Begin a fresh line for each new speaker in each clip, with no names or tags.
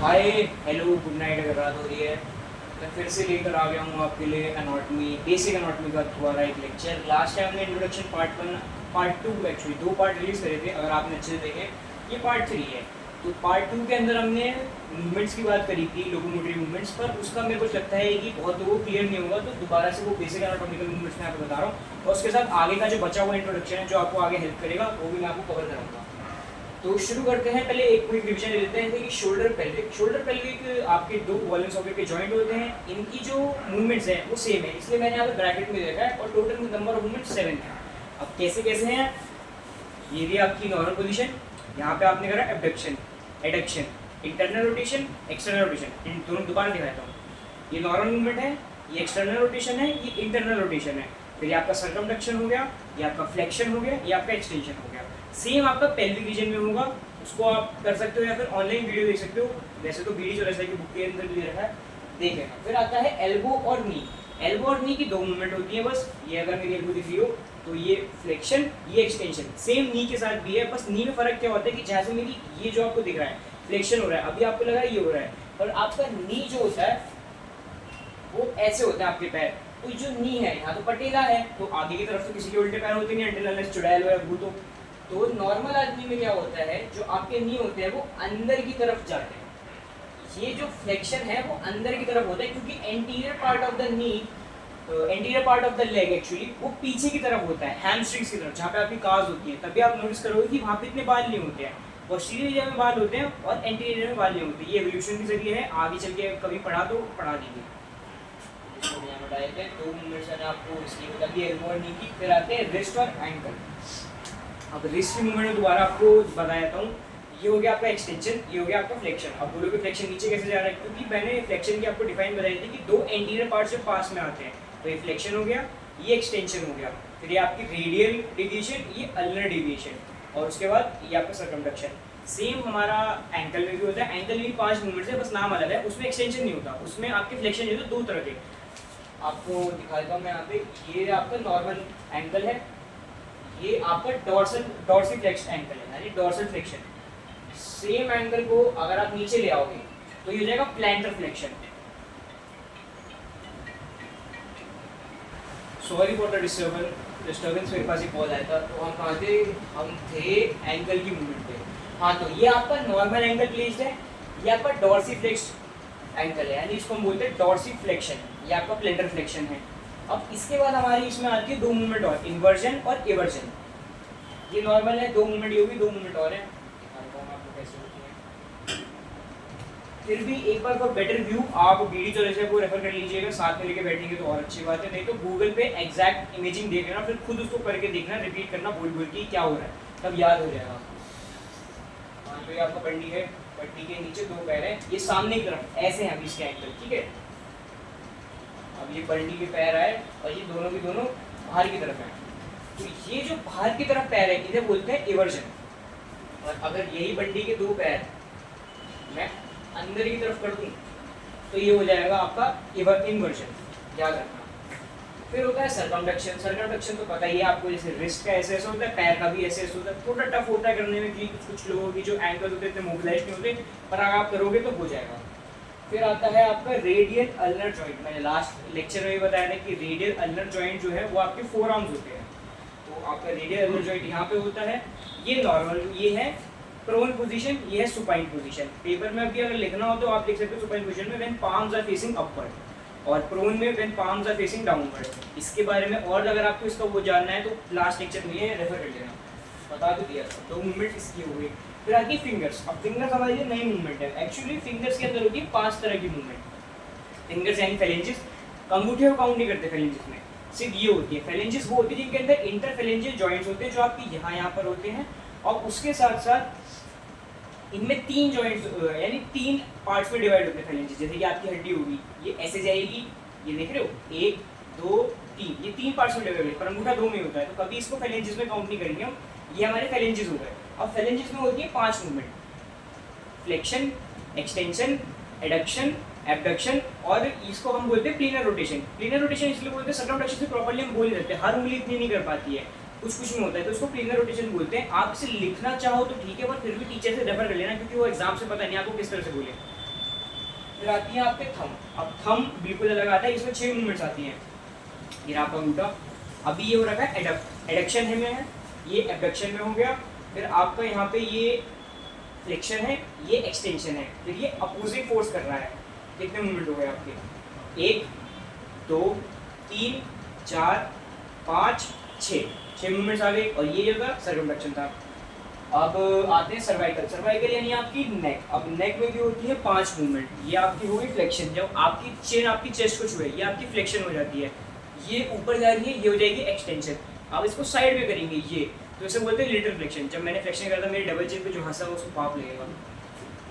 Hi hello good night. अगर रात हो रही है मैं फिर से लेकर आ गया हूँ आपके लिए एनाटॉमी, बेसिक एनाटॉमी का दोबारा एक लेक्चर। लास्ट टाइम हमने इंट्रोडक्शन पार्ट टू एक्चुअली दो पार्ट रिलीज़ करे थे, अगर आपने अच्छे से देखे। ये पार्ट 3 है। तो पार्ट 2 के अंदर हमने मूवमेंट्स की बात करी थी, लोकोमोटरी मूवमेंट्स पर। उसका मेरे को लगता है कि बहुत लोगों को क्लियर नहीं होगा, तो दोबारा से वो बेसिक एनाटॉमिकल मूवमेंट्स मैं आपको बता रहा हूँ, और उसके साथ आगे का जो बचा हुआ इंट्रोडक्शन है जो आपको आगे हेल्प करेगा वो भी मैं आपको कवर कराऊंगा। तो शुरू करते हैं। पहले एक क्विक रिवीजन ले लेते हैं कि शोल्डर पेल्विक आपके दो वॉल्यूम सॉकेट के जॉइंट होते हैं। इनकी जो मूवमेंट्स हैं वो सेम है, इसलिए मैंने यहाँ पे ब्रैकेट में देखा है, और टोटल नंबर ऑफ मूवमेंट 7 है। अब कैसे कैसे हैं, ये भी आपकी नॉर्मल पोजीशन, यहाँ पे आपने करा abduction, adduction, internal rotation, external rotation. इन दोनों दोबारा दिखाता हूँ। ये नॉर्मल मूवमेंट है, ये एक्सटर्नल रोटेशन है, ये इंटरनल रोटेशन है। फिर ये आपका सर्कमडक्शन हो गया, ये आपका फ्लेक्शन हो गया, ये आपका एक्सटेंशन हो गया। सेम आपका पेल्विक रीजन में होगा, उसको आप कर सकते हो या फिर ऑनलाइन वीडियो देख सकते हो। वैसे तो बीडी जो की बुक के अंदर भी दे रखा है, देखें। फिर आता है एल्बो और नी। एल्बो और नी की दो मूवमेंट होती है बस। ये अगर मेरी एल्बो दिख रही हो तो ये फ्लेक्शन, ये एक्सटेंशन। सेम नी के साथ भी है, बस नी में फर्क क्या होता है कि जैसे मेरी ये जो आपको दिख रहा है फ्लेक्शन हो रहा है, अभी आपको लगा ये हो रहा है, और आपका नी जो होता है वो ऐसे होता है आपके पैर। तो जो नी है यहाँ तो पटेला है, तो आगे की तरफ तो किसी के उल्टे पैर होते नहीं, अंटिल अनलेस चुड़ैल हो या भूत। तो नॉर्मल आदमी में क्या होता है, जो आपके नी होते हैं वो अंदर की तरफ जाते हैं। ये जो फ्लेक्शन है वो अंदर की तरफ होता है, क्योंकि anterior part of the knee, anterior part of the leg actually वो पीछे की तरफ होता है, हैमस्ट्रिंग्स की तरफ, जहाँ पे आपकी काज होती है। तभी आप नोटिस करोगे कि वहाँ पे इतने बाल नहीं होते हैं, पोस्टीरियर एरिया में बाल होते हैं और एंटीरियर एरिया में बाल नहीं होते। ये एवोल्यूशन के जरिए है, आगे चल के कभी पढ़ा तो पढ़ा दीजिए। दो मूवमेंट्स मैंने आपको इसलिए बता दिया, एल्बो और नी की। फिर आते हैं रिस्ट और एंकल। अब रिस्ट की मूवमेंट में दोबारा आपको बता देता हूँ। ये हो गया आपका एक्सटेंशन, ये हो गया आपका फ्लेक्शन। अब बोलोगे फ्लेक्शन नीचे कैसे जा रहा है, क्योंकि मैंने फ्लेक्शन की आपको डिफाइन बताई थी कि दो एंटीरियर पार्ट्स जो पास में आते हैं, तो ये फ्लेक्शन हो गया, ये एक्सटेंशन हो गया। फिर ये आपकी रेडियल डेविएशन, ये अल्नर डेविएशन, और उसके बाद ये आपका सर्कमडक्शन। सेम हमारा एंकल में भी होता है। एंकल में भी 5 मूवमेंट्स है, बस नाम अलग है। उसमें एक्सटेंशन नहीं होता, उसमें आपके फ्लेक्शन जो है दो तरह के। आपको दिखा देता हूँ मैं यहाँ पे। ये आपका नॉर्मल एंकल है, ये आपका डॉर्सिफ्लेक्स एंकल है, यानी डॉर्सल फ्लेक्शन। सेम एंगल को अगर आप नीचे ले आओगे तो ये हो जाएगा plantar flexion. Sorry for the disturbance, मेरे पास एक कॉल आया था। तो हम कहाँ थे, हम थे एंकल की मूवमेंट पे। हाँ, तो ये आपका नॉर्मल एंगल प्लेस्ड है, ये आपका डॉर्सिफ्लेक्स एंकल है, यानी इसको हम बोलते हैं डॉर्सिफ्लेक्शन। ये आपका प्लैंटर फ्लेक्शन है। अब इसके बाद हमारी इसमें आती है दो मूवमेंट और, इन्वर्जन और एवर्जन। ये नॉर्मल है, दो मूवमेंट ये होगी, दो मूवमेंट और है, आपको कैसे होती है। फिर भी एक बार फॉर बेटर व्यू आप बीडी जो जैसे को रेफर कर लीजिएगा, साथ में लेके बैठेंगे तो और अच्छी बात है। नहीं तो गूगल पे एग्जैक्ट इमेजिंग देख लेना, फिर खुद उसको करके देखना, रिपीट करना बोल बोल के क्या हो रहा है, तब याद हो जाएगा। हाँ, तो ये आपका बंडी है, बंडी के नीचे दो पैर है, ये सामने की तरफ ऐसे हैं अभी इसके एंकल, ठीक है। अब ये बंडी के पैर आए और ये दोनों के दोनों बाहर की तरफ है। तो ये जो बाहर की तरफ पैर है इन्हें बोलते हैं एवर्जन। और अगर यही बंडी के दो पैर मैं अंदर की तरफ कर दूं तो ये हो जाएगा आपका इन्वर्जन, याद रखना। फिर होता है सर्कमडक्शन। सर्कमडक्शन तो पता ही है आपको, जैसे रिस्ट का ऐसे ऐसे होता है, पैर का भी ऐसे ऐसे होता है। थोड़ा टफ होता है करने में, क्योंकि कुछ लोगों की जो एंकल होते हैं इतने मोबिलाइज नहीं होते, पर अगर आप करोगे तो हो जाएगा। फिर आता है आपका रेडियल अल्नर जॉइंट। मैंने लास्ट लेक्चर में भी बताया था कि रेडियल अल्नर जॉइंट जो है वो आपके फोर आर्म्स होते हैं। तो आपका रेडियल अल्नर जॉइंट यहाँ पे होता है। ये नॉर्मल, ये है प्रोन पोजीशन, ये है सुपाइन पोजीशन। पेपर में अभी अगर लिखना हो तो आप लिख सकते हो सुपाइन पोजीशन में when palms are facing upward, और प्रोन में when palms are facing downward. इसके बारे में और अगर आपको इसका वो जानना है तो लास्ट लेक्चर में ये रेफर कर लेना, बता तो दिया। दो मूवमेंट इसकी हो गई। फिर आती है फिंगर्स। अब फिंगर्स हमारे लिए नई मूवमेंट है। एक्चुअली फिंगर्स के अंदर होती है 5 तरह की मूवमेंट। फिंगर्स यानी फेलेंजेस, अंगूठे को काउंट नहीं करते फेलेंजेस में, सिर्फ ये होती है। फेलेंजेस वो होती है जिनके अंदर इंटरफेलेंजियल जॉइंट्स होते हैं, जो आपकी यहाँ पर होते हैं, और उसके साथ साथ इनमें 3 जॉइंट्स यानी 3 पार्ट्स में डिवाइड होते हैं फेलेंजेस। जैसे कि आपकी हड्डी होगी, ये ऐसे जाएगी, ये देख रहे हो, 1 2 3, ये 3 पार्ट्स में डिवाइड है, पर अंगूठा 2 में होता है, तो कभी इसको फेलेंजेस में काउंट नहीं करेंगे हम। ये हमारे फेलेंजेस हो गए। अब फेलेंजेस में होती है 5 movement, flexion, extension, adduction, abduction, और इसको हम बोलते हैं प्लीनर रोटेशन। प्लीनर रोटेशन इसलिए बोलते हैं, सर्कमडक्शन से प्रॉपर्ली हम बोल नहीं सकते, हर उंगली इतनी नहीं कर पाती है, कुछ में होता है, तो इसको प्लीनर रोटेशन बोलते हैं। आप इसे लिखना चाहो तो ठीक है, पर फिर भी टीचर से रेफर कर लेना, क्योंकि वो एग्जाम से पता नहीं आपको किस तरह से बोले। फिर आती है आपके थंब। अब थंब बिल्कुल अलग आता है, इसमें 6 मूवमेंट्स आती हैं। ये आपका अंगूठा, अभी ये हो रखा है एडक्शन है में है, ये एबडक्शन में हो गया। फिर आपका यहाँ पे ये फ्लेक्शन है, ये एक्सटेंशन है, फिर ये अपोजिंग फोर्स कर रहा है। कितने मूवमेंट हो गए आपके? 1 2 3 4 5 6 मूवमेंट्स आ गए। और ये जो था सर्कमफ्लेक्शन था। अब आते हैं सर्वाइकल। सर्वाइकल यानी आपकी नेक। अब नेक में भी होती है 5 मूवमेंट। ये आपकी होगी फ्लेक्शन, जब आपकी चेन आपकी चेस्ट को छुए ये आपकी फ्लेक्शन हो जाती है। ये ऊपर जा रही है, ये हो जाएगी एक्सटेंशन। आप इसको साइड में करेंगे ये, तो इसे बोलते हैं लिटिल फ्लेक्शन। जब मैंने फ्लेक्शन करा था मेरी डबल चेन पे जो हंसा उसको पाप लगेगा।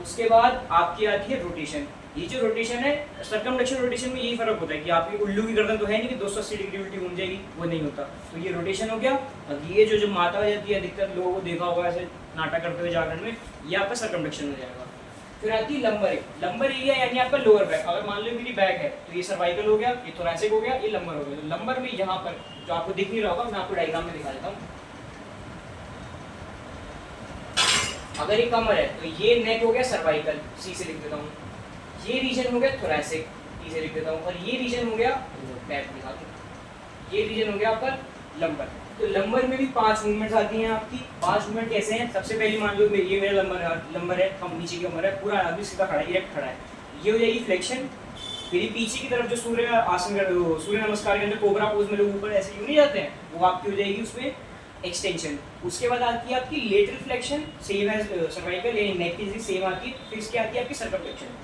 उसके बाद आपकी आती है रोटेशन। ये जो रोटेशन है, सर्कमफ्लेक्शन रोटेशन में यही फर्क होता है कि आपकी उल्लू की गर्दन तो है नहीं कि 280 डिग्री उल्टी घूम जाएगी, वो नहीं होता। तो ये रोटेशन हो गया। अब ये जो माता हो जाती है, अधिकतर लोगों को देखा होगा ऐसे नाटक करते हुए जागरण में, ये आपका सर्कमफ्लेक्शन हो जाएगा। फिर आती है लंबर एरिया। लंबर एरिया यानी आपका लोअर बैक। अगर मान लो मेरी बैक है तो ये सर्वाइकल हो गया, ये थोरैसिक हो गया, ये लंबर हो गया। तो लंबर में यहाँ पर जो आपको दिख नहीं रहा होगा, मैं आपको डायग्राम में दिखा देता हूँ। अगर ये कमर है तो ये नेक हो गया सर्वाइकल, सी से लिख देता हूँ। ये रीजन हो गया थोरैसिक, टी से लिख देता हूँ। और ये रीजन हो गया बैक दिखा दूँ, ये रीजन हो गया आपका लंबर। तो लंबर में भी 5 मूवमेंट्स आती हैं आपकी। 5 मूवमेंट कैसे हैं? सबसे पहले मान लो ये मेरा लंबर है, हम नीचे की कमर है, पूरा आदमी सीधा खड़ा है, इरेक्ट खड़ा है, ये हो जाएगी फ्लेक्शन। फिर पीछे की तरफ जो सूर्य आसन, सूर्य नमस्कार के अंदर कोबरा पोज में लोग ऊपर ऐसे यूं नहीं जाते हैं, वो आपकी हो जाएगी उसमें एक्सटेंशन। उसके बाद आती है आपकी lateral flexion, same as cervical यानी नेक की सेम आती है। फिर इसके आती है आपकी सर्कमफ्लेक्शन।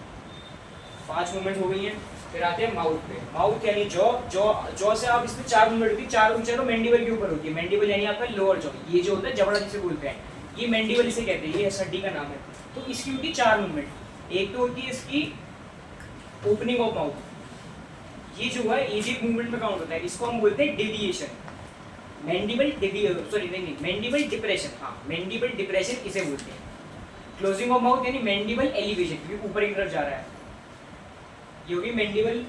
5 मूवमेंट हो गई हैं। फिर आते हैं माउथ पे। माउथ यानी जॉ से आप इसमें 4 मूवमेंट होती है। 4 चारों मैंडिबल के ऊपर होती है। मैंडिबल यानी आपका लोअर जॉ, ये जो होता है जबड़ा जिसे बोलते हैं, ये मैंडिबल इसे कहते हैं, ये हड्डी का नाम है। तो इसकी होती है 4 मूवमेंट। एक तो होती है इसकी ओपनिंग ऑफ माउथ, ये जो है एक मूवमेंट में काउंट होता है, इसको हम बोलते हैं डेविएशन। मैंडिबल मैंडिबल डिप्रेशन, हाँ मैंडिबल डिप्रेशन इसे बोलते हैं। क्लोजिंग ऑफ माउथ यानी मैंडिबल एलिवेशन, क्योंकि ऊपर की तरफ जा रहा है, ये होगी मैंडिबल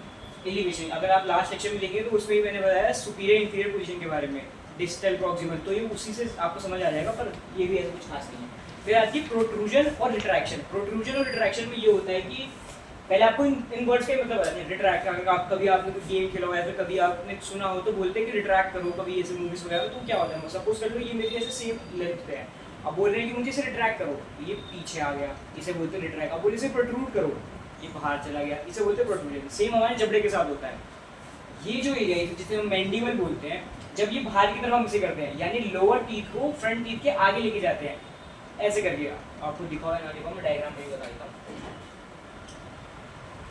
एलिवेशन। अगर आप लास्ट सेक्शन में देखेंगे तो उसमें ही मैंने बताया सुपीरियर इंफीरियर पोजीशन के बारे में, डिस्टल प्रॉक्सिमल, तो ये उसी से आपको समझ आ जाएगा, पर ये भी ऐसा कुछ खास नहीं है। फिर आती है प्रोट्रूजन और रिट्रैक्शन। प्रोट्रूजन और रिट्रैक्शन में ये होता है कि पहले आपको इन वर्ड्स का मतलब बताते हैं। रिट्रैक्ट, अगर आप कभी आपने कोई गेम खेला हो या फिर कभी आपने सुना हो तो बोलते हैं कि रिट्रैक्ट करो, कभी ऐसे मूवीज वगैरह, तो क्या होता है, सपोज कर लो ये मेरी ऐसे सेम लेंथ पे है, अब बोल रहे हैं कि मुझे इसे रिट्रैक्ट करो, ये पीछे आ गया, इसे बोलते हैं रिट्रैक्ट। अब बोले इसे प्रोट्रूड करो, ये बाहर चला गया, इसे बोलते हैं प्रोट्रूजन। सेम हमारे जबड़े के साथ होता है। ये जो एरिया है जिसे हम मैंडिबल बोलते हैं, जब ये बाहर की तरफ हम इसे करते हैं, यानी लोअर टीथ को फ्रंट टीथ के आगे लेके जाते हैं, ऐसे करके। आपको दिखाओ या ना दिखाओ, मैं डायग्राम में बता देता हूँ।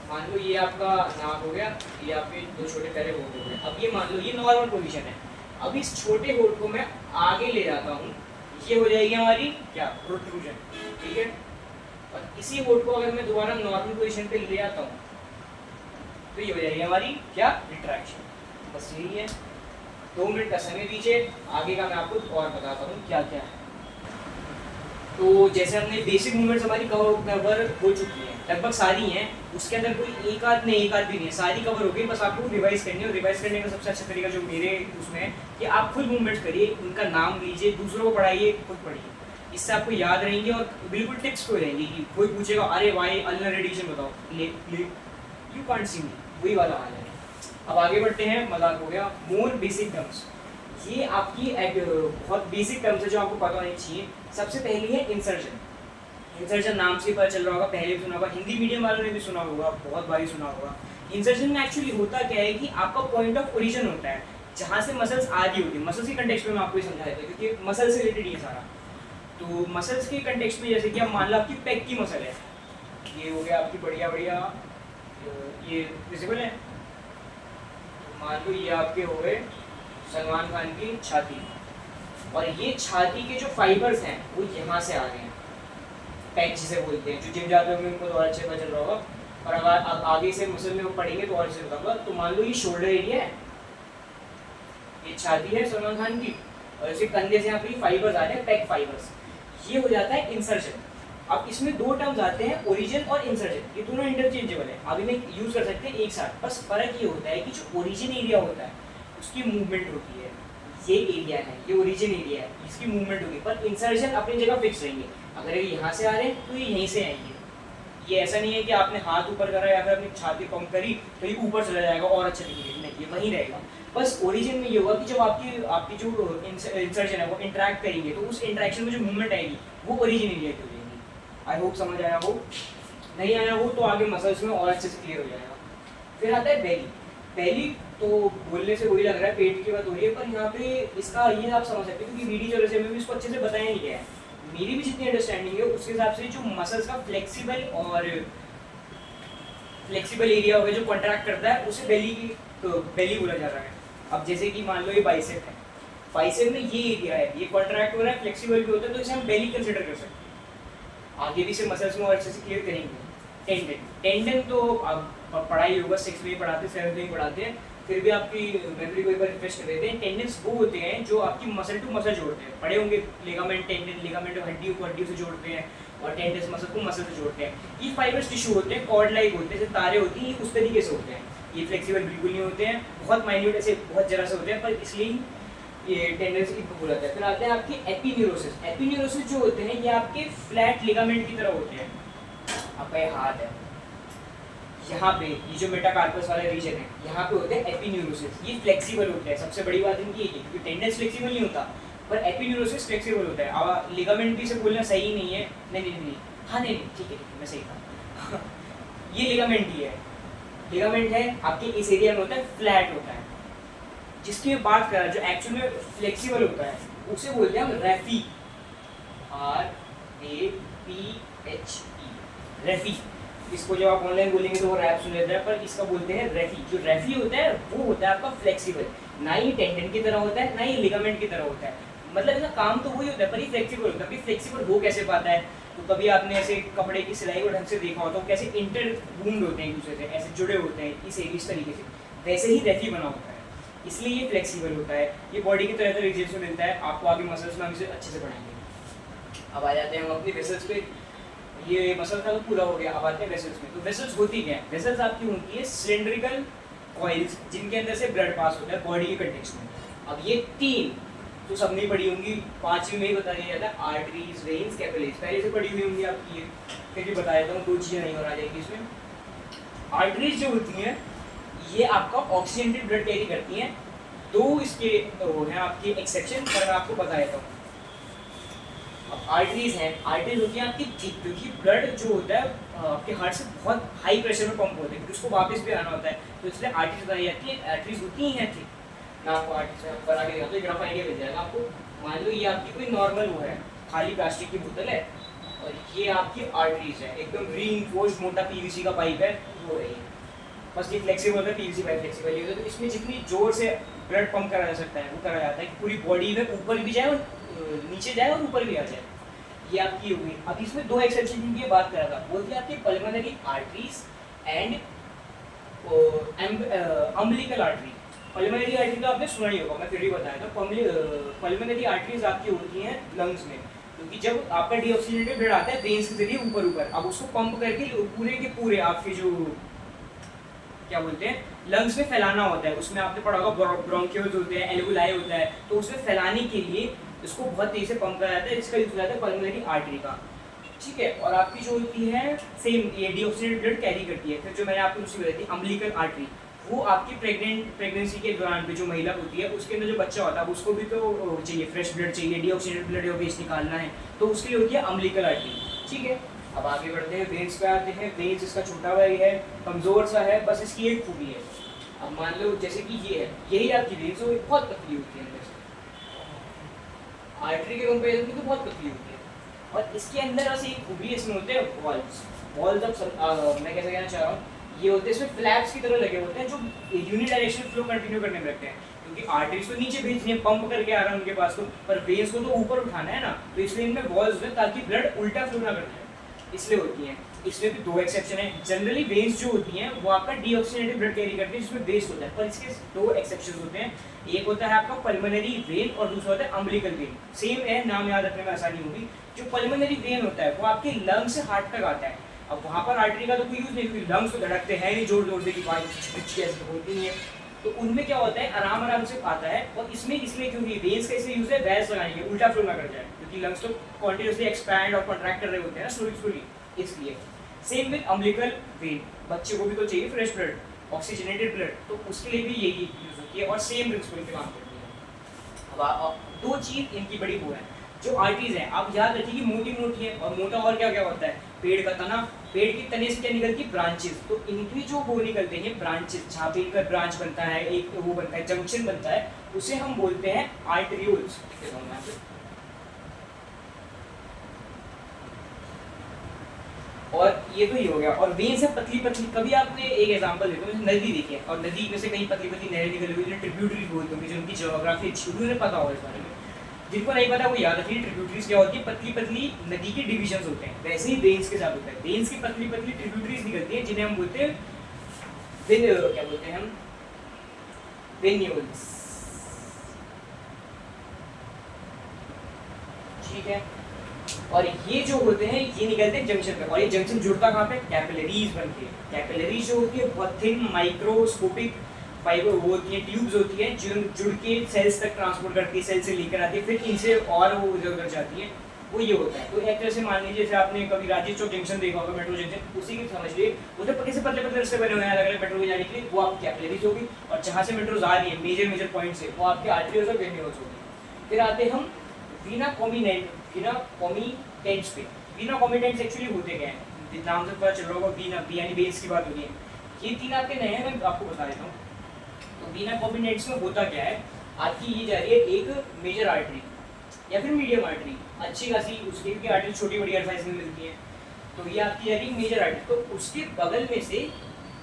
मान लो ये आपका नाक हो गया, ये आपके 2 छोटे पहले होठ हो गए। अब ये मान लो ये नॉर्मल पोजीशन है। अब इस छोटे होठ को मैं आगे ले जाता हूँ, ये हो जाएगी हमारी क्या, प्रोट्रूजन, ठीक है। और इसी होठ को अगर मैं दोबारा नॉर्मल पोजीशन पे ले आता हूँ तो ये हो जाएगी हमारी क्या, रिट्रैक्शन। बस यही है। 2 मिनट का समय दीजिए, आगे का मैं आपको और बताता हूँ क्या क्या है। तो जैसे हमने बेसिक मूवमेंट्स हमारी कवर हो चुकी है, लगभग सारी हैं, उसके अंदर कोई एक आध नहीं, एक आध भी नहीं है, सारी कवर हो गई। बस आपको रिवाइज करनी है, और रिवाइज करने का सबसे अच्छा तरीका जो मेरे उसमें है कि आप खुद मूवमेंट्स करिए, उनका नाम लीजिए, दूसरों को पढ़ाइए, खुद पढ़िए, इससे आपको याद रहेंगे और बिल्कुल टिप्स को रहेंगी। कि कोई पूछेगा अरे वाई अल्लर रेडिएशन बताओ, यू कांट सी मी, वही वाला हाल है। अब आगे बढ़ते हैं। मजाक हो गया। मोर बेसिक टर्म्स, ये आपकी बहुत बेसिक टर्म्स है जो आपको पता होनी चाहिए। सबसे पहली है इंसर्जन। इंसर्जन नाम से पता चल रहा होगा, पहले भी सुना होगा, हिंदी मीडियम वालों ने भी सुना होगा, बहुत बारी सुना होगा। इंसर्जन में एक्चुअली होता क्या है कि आपका पॉइंट ऑफ ओरिजिन होता है, जहाँ से मसल्स आ रही होती है। मसल्स के कंटेक्स्ट में मैं आपको समझा देता हूँ, क्योंकि मसल से रिलेटेड ये सारा। तो मसल्स के कंटेक्स्ट में जैसे कि आप मान लो आपकी पेक की मसल है, ये हो गया आपकी बढ़िया बढ़िया, ये विजिबल है। मान लो ये आपके हो गए सलमान खान की छाती, और ये छाती के जो फाइबर्स हैं वो यहाँ से आ रहे हैं, पैक जिसे बोलते हैं। जो जिम जाते होंगे उनको तो और अच्छे पता चल रहा होगा, और अगर अब आगे से मसल में वो पढ़ेंगे तो और अच्छे बताऊंगा। तो मान लो ये शोल्डर एरिया है, ये छाती है सलमान खान की, और इसे कंधे से यहाँ पे फाइबर्स आ रहे हैं, पैक फाइबर्स, ये हो जाता है इंसर्जन। अब इसमें 2 टर्म्स आते हैं, ओरिजिन और इंसर्जन, ये दोनों इंटरचेंजेबल है, अभी में यूज कर सकते हैं एक साथ। बस फर्क ये होता है कि जो ओरिजिन एरिया होता है उसकी मूवमेंट होती है, ये एरिया है, ये ओरिजिन एरिया है, इसकी मूवमेंट होगी। पर इंसर्जन अपनी जगह फिक्स रहेंगे, अगर ये यहाँ से आ रहे हैं तो ये यहीं से आएंगे, ये ऐसा नहीं है कि आपने हाथ ऊपर करा या फिर अपनी छाती पंप करी तो ये ऊपर चला जाएगा और अच्छा दिखेगा, नहीं, ये वहीं रहेगा। बस ओरिजिन में ये होगा कि जब आपकी जो इंसर्जन है वो इंटरेक्ट करेंगे तो उस इंटरेक्शन में जो मूवमेंट आएगी वो ओरिजिन एरिया की हो जाएगी। आई होप समझ आया हो, नहीं आया हो तो आगे मसल्स में और अच्छे से क्लियर हो जाएगा। फिर आता है बेली। बेली तो बोलने से वही लग रहा है पेट की बात हो रही है, पर यहाँ पे इसका ये आप समझ सकते हो क्योंकि वीडियो चल रहे में भी इसको अच्छे से बताया नहीं गया है। मेरी भी जितनी अंडरस्टैंडिंग है उसके हिसाब से जो मसल्स का फ्लेक्सिबल एरिया होगा जो कॉन्ट्रैक्ट करता है उसे बेली बोला जा रहा है। अब जैसे कि मान लो ये बाइसेप है, बाइसेप में ये एरिया है, ये कॉन्ट्रैक्ट हो रहा है, फ्लेक्सिबल भी होता है, तो इसे हम बेली कंसिडर कर सकते हैं। आगे भी से मसल्स में और अच्छे से क्लियर करेंगे। टेंडन, टेंडन तो अब पढ़ाई होगा 6th में पढ़ाते, 7th में पढ़ाते हैं, फिर भी आपकी मेमोरी को एक बार रिफ्रेश कर देते हैं। टेंडेंस वो होते हैं जो आपकी मसल टू मसल जोड़ते हैं, पढ़े होंगे लिगामेंट टेंडन, लिगामेंट हड्डी को हड्डी से जोड़ते हैं और टेंडेंस मसल को मसल से जोड़ते हैं। ये फाइबर्स टिश्यू होते हैं, कॉर्ड लाइक होते हैं, जैसे तारे होती हैं, ये उस तरीके से होते हैं। ये फ्लेक्सिबल बिल्कुल नहीं होते हैं, बहुत माइन्यूट ऐसे बहुत जरा से होते हैं, पर इसलिए ये टेंडेंस इनको बोला जाता है। फिर आते हैं आपके एपिन्यूरोसिस। एपिन्यूरोसिस जो होते हैं ये आपके फ्लैट लिगामेंट की तरह होते हैं। आपका ये हाथ है, यहाँ पे ये जो मेटाकार्पस वाला रीजन है यहाँ पे होते हैं एपिन्यूरोसिस, ये फ्लेक्सिबल होते हैं। सबसे बड़ी बात इनकी है क्योंकि टेंडेंस फ्लेक्सिबल नहीं होता पर एपिन्यूरोसिस फ्लेक्सिबल होता है। अब लिगामेंट भी से बोलना सही नहीं है, नहीं, हाँ नहीं ठीक है मैं सही था ये लिगामेंट ही है, लिगामेंट है आपके इस एरिया में होता है, फ्लैट होता है। जिसकी बात कर रहा है जो एक्चुअल में फ्लेक्सिबल होता है उसे बोलते हैं हम रेफी, RAPHE, रेफी। इसको जब आप ऑनलाइन बोलेंगे तो वो रैप सुन लेता है, पर इसका बोलते हैं रेफी। जो रेफी होता है वो होता है आपका फ्लेक्सिबल, ना ही टेंडन की तरह होता है ना ही लिगामेंट की तरह होता है। मतलब इसका काम तो वही होता है पर ये फ्लेक्सिबल होता है। अभी फ्लेक्सिबल हो कैसे पाता है, तो कभी आपने ऐसे कपड़े की सिलाई को ढंग से देखा हो तो कैसे इंटर वूंड होते हैं एक दूसरे से, ऐसे जुड़े होते हैं इस तरीके से, वैसे ही रेफी बना होता है, इसलिए ये फ्लेक्सिबल होता है। ये बॉडी की तरह तरह रीजन से मिलता है, आपको आगे मसल्स में हम इसे अच्छे से पढ़ाएंगे। अब आ जाते हैं हम अपनी वेसल्स पे। ये मसल का तो पूरा हो गया, अब आते हैं वेसल्स में। तो वेसल्स होती क्या है, वेसल्स आपकी होती है सिलेंड्रिकल कॉइल्स जिनके अंदर से ब्लड पास होता है बॉडी के कंटेक्स्ट में। अब ये 3 तो सबने पढ़ी होंगी, 5वीं में ही बता दिया जाता है, आर्टरीज, वेन्स, कैपिलरीज पहले से पढ़ी हुई होंगी आपकी। ये फिर भी बता देता हूँ, 2 चीज़ें नहीं और आ जाएगी इसमें। आर्टरीज जो होती हैं ये आपका ऑक्सीजनेटेड ब्लड कैरी करती हैं। 2 इसके वो हैं आपके एक्सेप्शन, पर मैं आपको बता देता हूँ। अब आर्टरीज हैं, आर्टरीज होती हैं आपकी थिक, क्योंकि ब्लड जो होता है आपके हार्ट से बहुत हाई प्रेशर में पंप होता है, क्योंकि उसको वापस भी आना होता है, तो इसलिए आर्टरीज बताई जाती है। आर्टरीज होती हैं थिक। मैं आपको आर्टरीज पर आगे दिखाता हूँ, ग्राफ आइडिया मिल जाएगा आपको। मान लो ये आपकी कोई नॉर्मल वो है, खाली प्लास्टिक की बोतल है और ये आपकी आर्टरीज है, एकदम रीइंफोर्स्ड मोटा पीवीसी का पाइप है, हो रही है। बस ये फ्लेक्सिबल होता है, पीवीसी पाइप फ्लेक्सिबल होता है, तो इसमें जितनी जोर से ब्लड पंप करा जा सकता है वो करा जाता है कि पूरी बॉडी में ऊपर भी जाए और नीचे जाए और ऊपर भी आ जाए। ये आपकी हो गई। अब इसमें 2 एक्सेप्शन की बात करा था, बोलते आपके pulmonary arteries and umbilical artery. Pulmonary artery तो आपने सुना ही होगा, मैं फिर भी बताया था। पल्मोनरी आर्टरीज आपकी होती हैं लंग्स में, क्योंकि जब आपका डीऑक्सीजनेटेड ब्लड आता है वेन्स के जरिए ऊपर, अब उसको पंप करके पूरे के पूरे आपके जो क्या बोलते हैं लंग्स में फैलाना होता है। उसमें आपने पढ़ा होगा ब्रोंकियोल्स होते हैं, एल्वुलाई होता है, तो उसमें फैलाने के लिए इसको बहुत तेजी से पंप करा जाता है, जिसका यूज हो जाता है पल्मोनरी आर्टरी का। ठीक है, और आपकी जो होती है सेम ये डीऑक्सीजनेटेड ब्लड कैरी करती है। फिर जो मैंने आपको दूसरी बताई थी अम्बिलिकल आर्टरी, वो आपकी प्रेगनेंसी के दौरान पे जो महिला होती है उसके अंदर जो बच्चा होता है उसको भी तो चाहिए, फ्रेश ब्लड चाहिए, डीऑक्सीजनेटेड ब्लड वेस्ट निकालना है, तो उसके लिए होती है अम्बिलिकल आर्टरी। ठीक है, अब आगे बढ़ते हैं, वेन्स पे आते हैं। वेन्स इसका छोटा भाई है, कमज़ोर सा है, बस इसकी एक खूबी है। अब मान लो जैसे कि ये है, यही आपकी वेन्स हो, बहुत पतली होती है अंदर से, आर्टरी के कंपेरिजन में तो बहुत पतली होती है। और इसके अंदर ऐसी एक खूबी है, इसमें होते हैं वॉल्व्स। वॉल्व्स अब मैं कैसे कहना चाह रहा हूँ, ये होते हैं इसमें फ्लैप्स की तरह लगे होते हैं जो यूनिडायरेक्शनल फ्लो कंटिन्यू करने में लगते हैं, क्योंकि आर्टरीज तो नीचे भेजनी है, पंप करके आ रहा है उनके पास, तो पर वेन्स को तो ऊपर उठाना है ना, तो इसलिए इनमें वॉल्व्स हैं ताकि ब्लड उल्टा फ्लो ना कर जाए, इसलिए होती हैं। इसमें भी 2 एक्सेप्शन है। जनरली वेन्स जो होती हैं वो आपका डीऑक्सीजनेटेड ब्लड कैरी करती है जिसमें वेस्ट होता है, पर इसके 2 एक्सेप्शन होते हैं। एक होता है आपका पल्मोनरी वेन और दूसरा होता है अम्बिलिकल वेन। सेम है, नाम याद रखने में आसानी होगी। जो पल्मोनरी वेन होता है वो आपके लंग से हार्ट तक आता है। अब वहाँ पर आर्टरी का तो कोई यूज नहीं, क्योंकि लंग्स तो धड़कते हैं नहीं जोर जोर से कि भाई ऐसे तो होती नहीं है, तो उनमें क्या होता है आराम आराम से आता है। और इसमें इसलिए क्योंकि वेन्स का इसलिए यूज है वैस लगाने के, उल्टा फ्लो ना कर जाए, क्योंकि लंग्स तो कॉन्टिन्यूसली एक्सपैंड और कॉन्ट्रैक्ट कर रहे होते हैं ना स्लोली स्लोली, इसलिए। सेम विद अम्बिलिकल वेन, बच्चे को भी तो चाहिए फ्रेश ब्लड, ऑक्सीजनेटेड ब्लड, तो उसके लिए भी यही यूज होती है और सेम प्रिंसिपल पे काम करती है। अब दो चीज इनकी बड़ी वो है, जो आर्टरीज है आप याद रखिए कि मोटी मोटी है, और मोटा और क्या क्या होता है, पेड़ का तना, पेड़ के तने से क्या निकलती है, ब्रांचेस, तो इनकी जो वो निकलते हैं ब्रांचेस, जहाँ पे इनका ब्रांच बनता है, एक वो बनता है, जंक्शन बनता है, उसे हम बोलते हैं आर्टेरियोल्स। और ये तो ही हो गया। और वेन से पतली पतली, कभी आपने एक एग्जांपल देता हूँ, नदी देखी है और नदी में से कहीं पतली पतली नहरें निकली हुई, ट्रिब्यूटरी बोलते होंगे, जो उनकी ज्योग्राफी अच्छी होगी उन्हें पता होगा इस बारे में। जिनको नहीं पता वो याद रखिए, ट्रिब्यूटरीज क्या होती है, पतली पतली नदी के डिविजन्स होते हैं, वैसे ही वेन्स के साथ होता है, वेन्स की पतली पतली ट्रिब्यूटरीज निकलती हैं जिन्हें हम बोलते हैं क्या बोलते हैं हम, वेन्यूल्स। ठीक है, और ये जो होते हैं ये निकलते हैं जंक्शन पे, और ये जंक्शन जुड़ता कहाँ पे, कैपिलरीज बनती है। कैपिलरीज जो होती है बहुत थिन माइक्रोस्कोपिक फाइबर वो होती है, ट्यूब्स होती है, जो जुड़ के सेल्स तक ट्रांसपोर्ट करती है, सेल से लेकर आती है, फिर इनसे और वो इधर उधर जाती है, वो ये होता है। तो एक तरह से मान लीजिए जैसे आपने कभी राजेश चौक जंक्शन देखा होगा, मेट्रो जंक्शन, उसी की समझ लिए, उधर पतले से पतले पतले रास्ते बने हुए हैं अलग अलग मेट्रो में जाने के लिए, वो आपकी कैपिलरीज होगी, और जहाँ से मेट्रो आ रही है मेजर मेजर पॉइंट से, वो आपके आर्टरीज और वेन्यूल्स होगी। फिर आते हम वीना कॉमिटेंट्स पे। वीना कॉमिटेंट्स एक्चुअली होते क्या हैं, नाम से पता चल रहा होगा, वीना वी यानी वेन्स की बात हो रही है, ये तीन आपके नए हैं, मैं आपको बता देता हूँ। तो वीना कॉमिटेंट्स में होता क्या है, आपकी ये जा रही है एक मेजर आर्टरी या फिर मीडियम आर्टरी, अच्छी खासी, उसकी भी आर्टरी छोटी बड़ी हर साइज में मिलती है, तो ये आपकी जा रही है मेजर आर्टरी, तो उसके बगल में से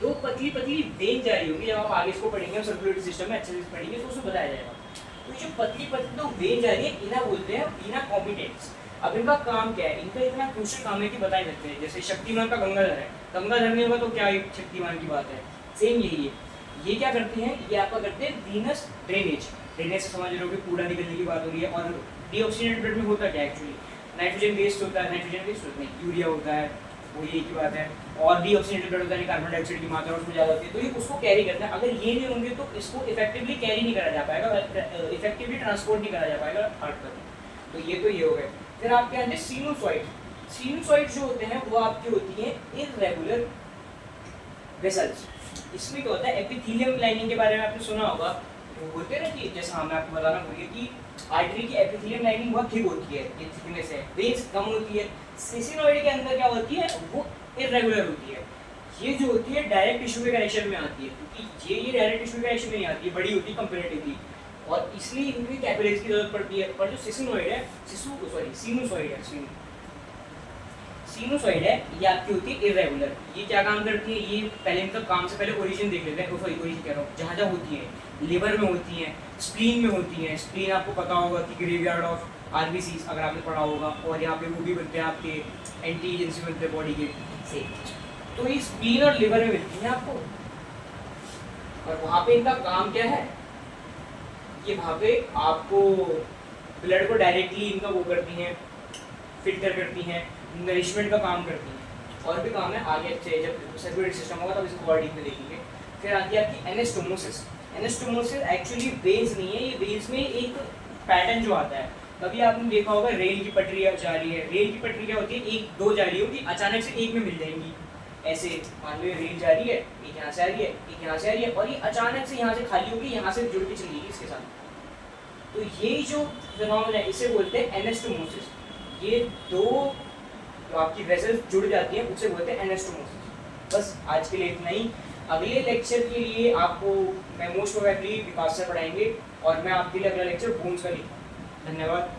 दो पतली पतली वेन जा रही होगी, जब आप आगे इसको पढ़ेंगे सर्कुलेटरी सिस्टम में अच्छे से पढ़ेंगे तो उसमें बताया जाएगा। तो जो पतली पतली तो वेन जा रही है, इन्हें बोलते हैं वीना कॉमिटेंट्स। अब इनका काम क्या है, इनका इतना क्रूशियल काम है कि बता ही सकते हैं, जैसे शक्तिमान का गंगाधर है, गंगाधर नहीं होगा तो क्या शक्तिमान की बात है, सेम यही है। ये क्या करते हैं, ये आपका करते हैं वीनस ड्रेनेज, ड्रेनेज से समझ रहे हो कि कूड़ा निकलने की बात हो रही है। और डीऑक्सीजनेटेड ब्लड में होता क्या है, एक्चुअली नाइट्रोजन वेस्ट होता है, नाइट्रोजन वेस्ट होता है, यूरिया होता है, वो यही की बात है, और डीऑक्सीजनेटेड ब्लड होता है, कार्बन डाइऑक्साइड की मात्रा उसमें ज़्यादा होती है, तो ये उसको कैरी करता है। अगर ये नहीं होंगे तो इसको इफेक्टिवली कैरी नहीं करा जा पाएगा, इफेक्टिवली ट्रांसपोर्ट नहीं करा जा पाएगा हार्ट पर। तो ये तो ये हो गए। फिर आपके आते हैं सिनुसॉइड। सिनुसॉइड जो होते हैं वो आपकी होती है इररेगुलर वेसल्स। इसमें क्या होता है, एपिथेलियम लाइनिंग के बारे में आपने सुना होगा, वो होते हैं ना कि जैसा हमें आपको बताना भूलिए कि आर्टरी की एपिथेलियम लाइनिंग बहुत थिक होती है, ये थिकनेस है, वेन्स कम होती है। सिनुसॉइड के अंदर क्या होती है, वो इररेगुलर होती है, ये जो होती है डायरेक्ट टिश्यू के कनेक्शन में आती है, क्योंकि ये डायरेक्ट टिश्यू के कनेक्शन में नहीं आती है, बड़ी होती है कंपैरेटिवली, और इसलिए इनकी कैपिलरीज की जरूरत पड़ती है। और जो सिनुसॉइड है, सिनुसॉइड है, ये आपकी होती है इररेगुलर। ये क्या काम करती है, ये पहले इनका काम से पहले ओरिजिन देख लेते हैं, ओरिजिन कह रहा हूँ, जहाँ जहाँ होती है, लिवर में होती हैं, स्प्लीन में होती हैं, स्प्लीन आपको पता होगा कि ग्रेवयार्ड ऑफ आरबीसीज अगर आपने पढ़ा होगा, और यहाँ पे वो भी बनते हैं आपके एंटीजन से बनते हैं बॉडी के से, तो ये स्प्लीन और लिवर में मिलती है आपको। और वहाँ पे इनका काम क्या है, ये वहाँ पे आपको ब्लड को डायरेक्टली इनका वो करती हैं, फिल्टर करती हैं, नरिशमेंट का काम करती हैं, और भी काम है आगे अच्छे जब सर्कुलेटरी सिस्टम होगा तब इसको और डीप में देखेंगे। फिर आती है आपकी एनास्टोमोसिस। एनास्टोमोसिस एक्चुअली वेन्स नहीं है, ये वेन्स में एक पैटर्न जो आता है, कभी आपने देखा होगा रेल की पटरी जा रही है, रेल की पटरी क्या होती है, एक दो जा रही होगी, अचानक से एक में मिल जाएंगी, ऐसे मान लो रेल जा रही है, एक यहाँ से आ रही है, एक यहाँ से आ रही है, और ये अचानक से यहाँ से खाली होगी, यहाँ से जुड़ के चलेगी इसके साथ। तो ये जो फिनोमेना है इसे बोलते हैं एनास्टोमोसिस। ये दो जो आपकी वेसल्स जुड़ जाती हैं उसे बोलते हैं एनास्टोमोसिस। बस आज के लिए इतना ही। अगले लेक्चर के लिए आपको मैं मोस्ट प्रोबेबली विकास से पढ़ाएंगे, और मैं आपके लिए अगला लेक्चर बोन्स का लिखूँ। धन्यवाद।